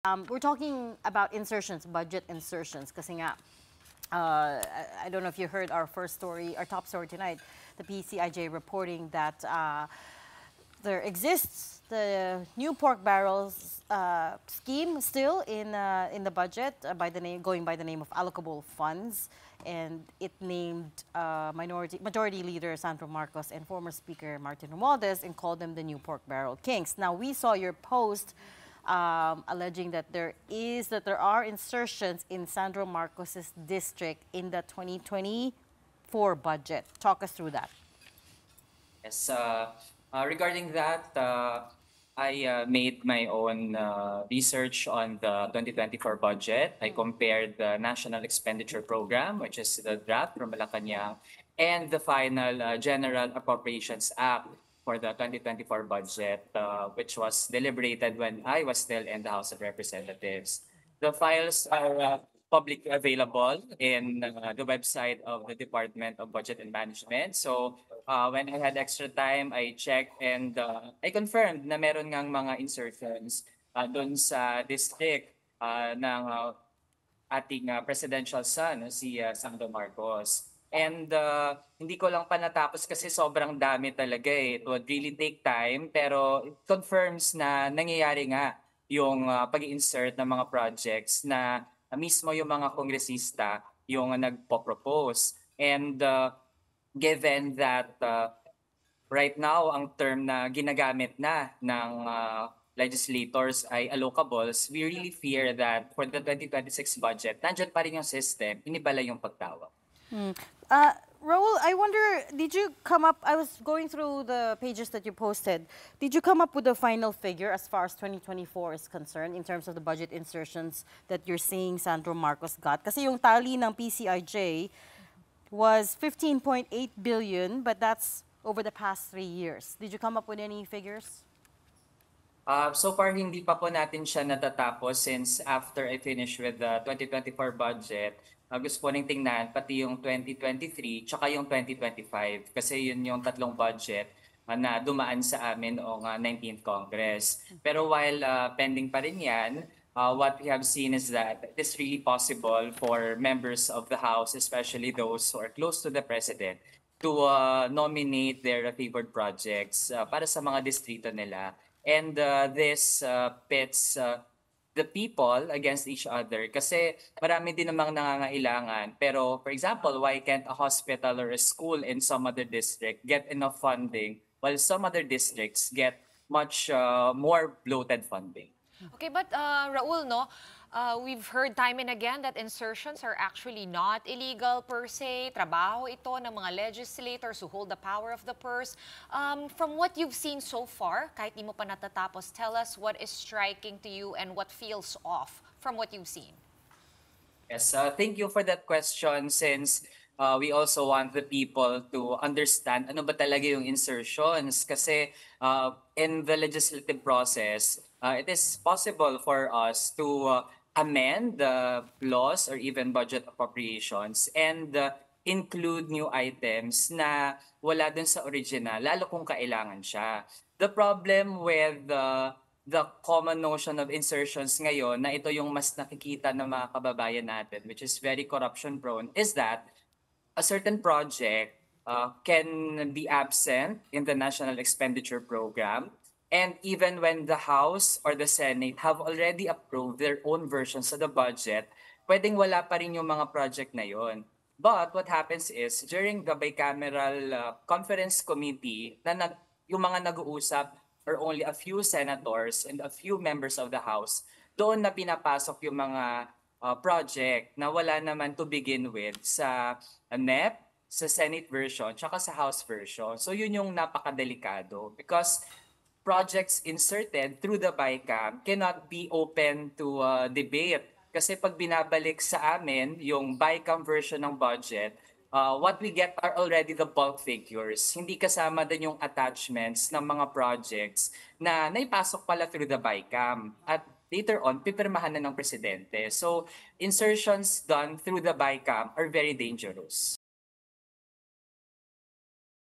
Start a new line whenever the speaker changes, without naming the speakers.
We're talking about insertions, budget insertions, kasi nga, I don't know if you heard our first story, our top story tonight, the PCIJ reporting that there exists the new pork barrels scheme still in the budget going by the name of allocable funds, and it named majority leader Sandro Marcos and former Speaker Martin Romualdez and called them the new pork barrel kings. Now we saw your post alleging that there are insertions in Sandro Marcos's district in the 2024 budget. Talk us through that.
Yes, regarding that, I made my own research on the 2024 budget. I compared the National Expenditure Program, which is the draft from Malacanang, and the final General Appropriations Act for the 2024 budget, which was deliberated when I was still in the House of Representatives. The files are publicly available in the website of the Department of Budget and Management. So when I had extra time, I checked and I confirmed na meron ngang mga insertions doon sa district ng ating presidential son, si Sandro Marcos. And hindi ko lang pa natapos kasi sobrang dami talaga eh. It would really take time, pero it confirms na nangyayari nga yung pag-insert ng mga projects na mismo yung mga kongresista yung nagpo-propose. And given that right now ang term na ginagamit na ng legislators ay allocables, we really fear that for the 2026 budget, nandyan pa rin yung system, inibala yung pagtawag.
Raul, I wonder, did you come up, I was going through the pages that you posted, did you come up with a final figure as far as 2024 is concerned in terms of the budget insertions that you're seeing Sandro Marcos got? Kasi yung tally ng PCIJ was 15.8 billion, but that's over the past 3 years. Did you come up with any figures?
So far, hindi pa po natin siya natatapos since after I finish with the 2024 budget, gusto po ning tingnan pati yung 2023 tsaka yung 2025 kasi yun yung tatlong budget na dumaan sa amin noong 19th Congress. Pero while pending pa rin yan, what we have seen is that it is really possible for members of the House, especially those who are close to the President, to nominate their favored projects para sa mga distrito nila. And this pits the people against each other kasi marami din namang nangangailangan. Pero for example, why can't a hospital or a school in some other district get enough funding while some other districts get much more bloated funding?
Okay, but Raul, no, we've heard time and again that insertions are actually not illegal per se. Trabaho ito ng mga legislators who hold the power of the purse. From what you've seen so far, kahit di mo pa natatapos, tell us what is striking to you and what feels off from what you've seen.
Yes, thank you for that question since we also want the people to understand ano ba talaga yung insertions kasi in the legislative process, it is possible for us to amend the laws or even budget appropriations and include new items na wala dun sa original, lalo kung kailangan siya. The problem with the common notion of insertions ngayon na ito yung mas nakikita ng mga kababayan natin, which is very corruption prone, is that a certain project can be absent in the National Expenditure Program. And even when the House or the Senate have already approved their own versions of the budget, pwedeng wala pa rin yung mga project na yon. But what happens is, during the bicameral conference committee, yung mga nag-uusap are only a few senators and a few members of the House, doon na pinapasok yung mga project na wala naman to begin with sa NEP, sa Senate version, tsaka sa House version. So yun yung napakadelikado because projects inserted through the BICAM cannot be open to debate. Kasi pag binabalik sa amin yung BICAM version ng budget, what we get are already the bulk figures. Hindi kasama din yung attachments ng mga projects na naipasok pala through the BICAM. At later on, pipirmahan na ng presidente. So insertions done through the BICAM are very dangerous.